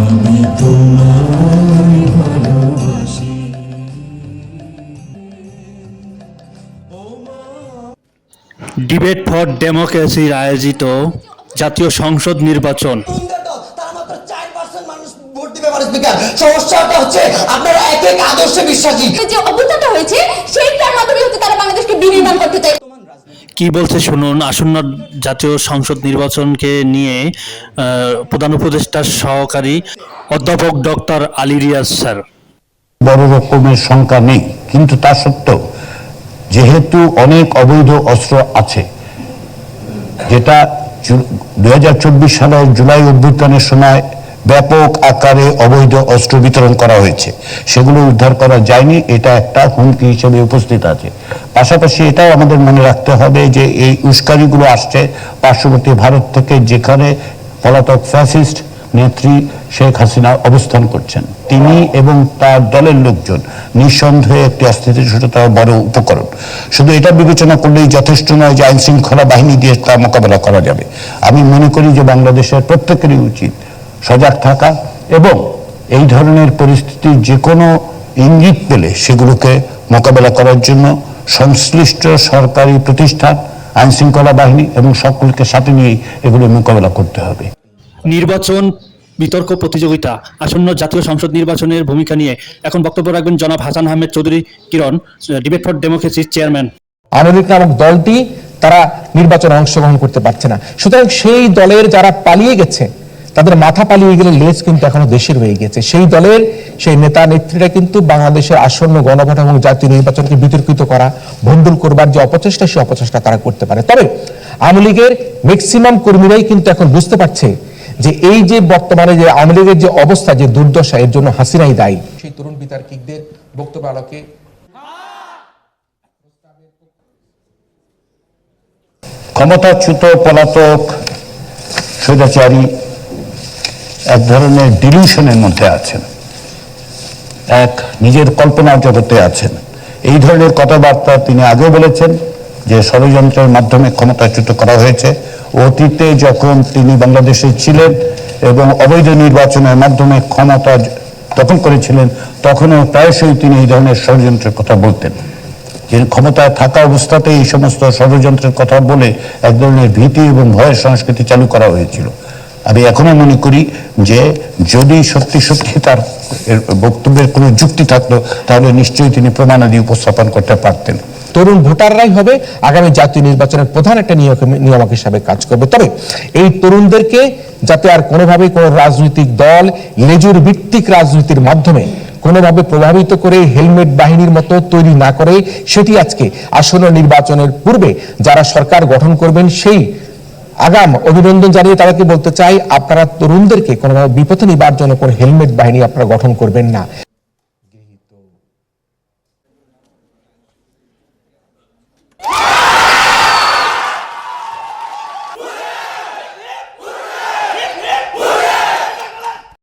আমি তোমায় ভালোবাসি। ডিবেট ফর ডেমোক্রেসির আয়োজিত জাতীয় সংসদ নির্বাচন। সমস্যাটা হচ্ছে আপনারা এক এক আদর্শে বিশ্বাসী। যে অভ্যুত্থানটা হয়েছে সেইটার মাধ্যমে হচ্ছে তারা বাংলাদেশকে বিনির্মাণ করতে চায়। কি বলছে শুনুন। আসন্ন জাতীয় সংসদ নির্বাচনকে নিয়ে প্রধান উপদেষ্টার সহকারী অধ্যাপক ডক্টর আলী রিয়াজ স্যার। বড় রকমের সংখ্যা নেই, কিন্তু তা সত্ত্বেও যেহেতু অনেক অবৈধ অস্ত্র আছে, যেটা 2024 সালের জুলাই অভ্যুত্থানের সময় ব্যাপক আকারে অবৈধ অস্ত্র বিতরণ করা হয়েছে, সেগুলো উদ্ধার করা যায়নি। এটা একটা হুমকি হিসেবে উপস্থিত আছে। পাশাপাশি এটাও আমাদের মনে রাখতে হবে যে এই উস্কানিগুলো আসছে পার্শ্ববর্তী ভারত থেকে, যেখানে পলাতক ফ্যাসিস্ট নেত্রী শেখ হাসিনা অবস্থান করছেন। তিনি এবং তার দলের লোকজন নিঃসন্দেহে একটি অস্থিতিশীলতার বড় উপকরণ। শুধু এটা বিবেচনা করলেই যথেষ্ট নয় যে আইন শৃঙ্খলা বাহিনী দিয়ে তা মোকাবেলা করা যাবে। আমি মনে করি যে বাংলাদেশের প্রত্যেকেরই উচিত সজাগ থাকা এবং এই ধরনের পরিস্থিতির যে কোনো ইঙ্গিত পেলে সেগুলোকে মোকাবেলা করার জন্য সংশ্লিষ্ট সরকারি প্রতিষ্ঠান, আইন শৃঙ্খলা বাহিনী এবং সকলকে সাথে নিয়েই এগুলো মোকাবেলা করতে হবে। নির্বাচন বিতর্ক প্রতিযোগিতা, আসন্ন জাতীয় সংসদ নির্বাচনের ভূমিকা নিয়ে এখন বক্তব্য রাখবেন জনাব হাসান আহমেদ চৌধুরী কিরণ, ডিবেট ফর ডেমোক্রেসির চেয়ারম্যান। আওয়ামী লীগ নামক দলটি তারা নির্বাচনে অংশগ্রহণ করতে পারছে না। সুতরাং সেই দলের যারা পালিয়ে গেছে, তাদের মাথা পালিয়ে গেলে লেজ কিন্তু এখনো দেশের হয়ে গেছে। সেই দলের সেই নেতা নেত্রীরা কিন্তু বাংলাদেশের আসন্ন গণভোট এবং জাতীয় নির্বাচনকে বিতর্কিত করা, ভণ্ডুল করবার যে অপচেষ্টা, সেই অপচেষ্টা তারা করতে পারে। তবে আওয়ামী লীগের ম্যাক্সিমাম কর্মীরাই কিন্তু এখন বুঝতে পারছে যে এই যে বর্তমানে যে আওয়ামী লীগের যে অবস্থা, যে দুর্দশা, এর জন্য হাসিনাই দায়ী। সেই তরুণ বিতার্কিকদের বক্তব্য আলোকে ক্ষমতাচ্যুত পলাতক স্বৈরাচারী এক ধরনের ডিলিউশনের মধ্যে আছেন, এক নিজের কল্পনা জগতে আছেন। এই ধরনের কথাবার্তা তিনি আগেও বলেছেন যে ষড়যন্ত্রের মাধ্যমে ক্ষমতাচ্যুত করা হয়েছে। অতীতে যখন তিনি বাংলাদেশে ছিলেন এবং অবৈধ নির্বাচনের মাধ্যমে ক্ষমতা দখল করেছিলেন, তখনও প্রায়শই তিনি এই ধরনের ষড়যন্ত্রের কথা বলতেন। যে ক্ষমতায় থাকা অবস্থাতে এই সমস্ত ষড়যন্ত্রের কথা বলে এক ধরনের ভীতি এবং ভয়ের সংস্কৃতি চালু করা হয়েছিল। আমি এখনো মনে করি যে যদি সত্যি সত্যি তার বক্তব্যের কোনো যুক্তি থাকতো, তাহলে নিশ্চয়ই তিনি প্রমাণাদি উপস্থাপন করতে পারতেন। তরুণ ভোটাররাই হবে আগামী জাতীয় নির্বাচনের প্রধান একটা নিয়ামক হিসাবে কাজ করবে। তবে এই তরুণদেরকে যাতে আর কোনোভাবেই কোনো রাজনৈতিক দল লেজুর ভিত্তিক রাজনীতির মাধ্যমে কোনোভাবে প্রভাবিত করে হেলমেট বাহিনীর মতো তৈরি না করে, সেটি আজকে আসন্ন নির্বাচনের পূর্বে যারা সরকার গঠন করবেন সেই আগাম অভিনন্দন জানিয়ে তাদেরকে বলতে চাই, আপনারা তরুণদেরকে কোনোভাবে বিপথে নিবার জন্য কোনো হেলমেট বাহিনী আপনারা গঠন করবেন না।